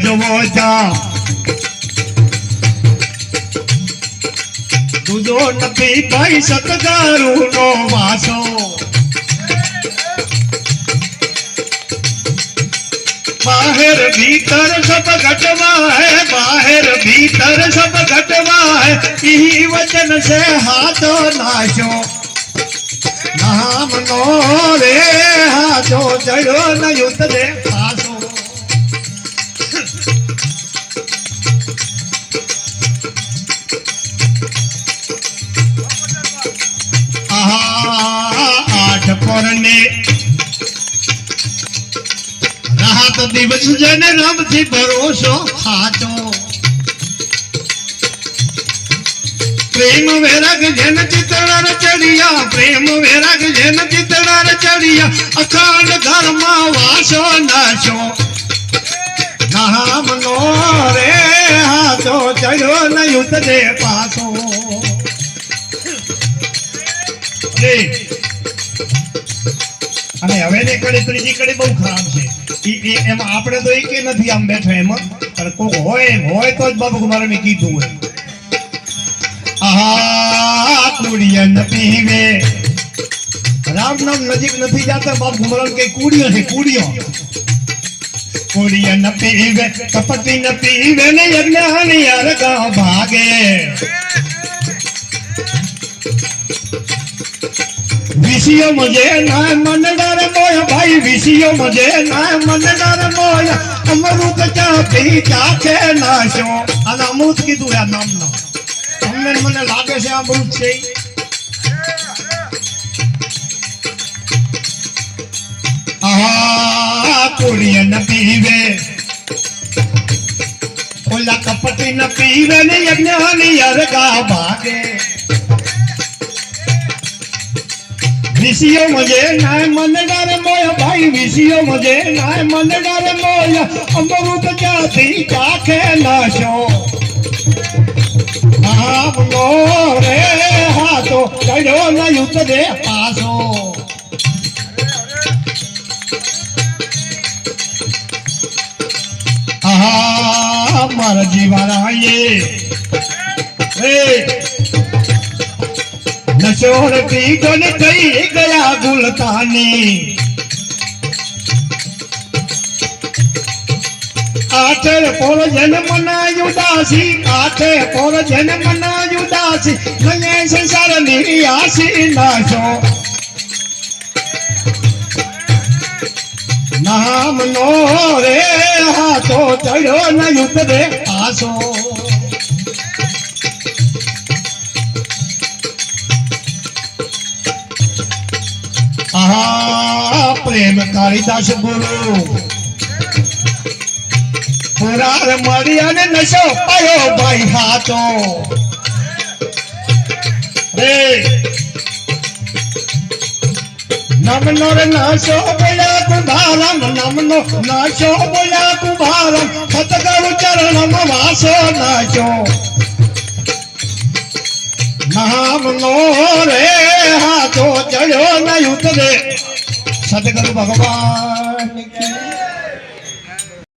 જવો જા દૂધો નથી ભાઈ સતગારું નો વાસો बाहर भीतर सब घटवा है बाहर भीतर सब घटवा है यही वचन से हाथों नाचो नाम नो रे हाथो जड़ो न युद्ध दे पासो आठ परने राहत दिवस जन रब थी भरोसो खाचो प्रेम वैराग जन चितणार चढ़िया प्रेम वैराग जन चितणार चढ़िया अखंड धर्म वासो नाचो नाम नो रे हाथो चढ़ो न युद्ध दे पासो અને હવે ને કડી ત્રીજી કડી બહુ ખરાબ છે એમાં આપણે તો એકે નથી આમ બેઠા એમાં પણ કોક હોય તો જ બાબુ કુમાર મેં કીધું હોય આહા કુડિયા ન પીવે રામ નામ નજીક નથી જાતા બાબુ કુમાર કે કુડિયો છે કુડિયા ન પીવે કપટી ન પીવે ને યજ્ઞાની યાર ગા ભાગે विषयो मुझे ना मन डर मोया भाई विषयो मुझे ना मन डर मोया अमृत चाहती चाखे नाशो અને અમૃત કીધું આ નામ નો તમને મને લાગે છે અમૃત છે આ કુડિયા ન પીવે ઓલા કપટી ન પીવે ને યજ્ઞાની યરગા ભાગે विषयो मुझे नाय मन डर मोया भाई विषयो मुझे नाय मन डर मोया अमृत जाति चाखे नाशो नाम नो रे हाथो चढ़ो न युद्ध दे पासो मारा जीवाना ये नशोर की गन गई गया गुलतानी आठे पोर जन मना युदासी आठे पोर जन मना युदासी नये संसार नियासी नाशो नाम नो रे हाथो चढ़ो न युद्ध दे पासो प्रेम कालिदास गुरु पुरार मरिया ने नशो पायो भाई हाथो नमनो रे नाशो बोला कुभारम नमनो नाशो बोला कुभारम सतगुरु चरणम वासो नाचो नाम नो रे हाथो चढ़ो न युद्ध दे सतगुरु भगवान की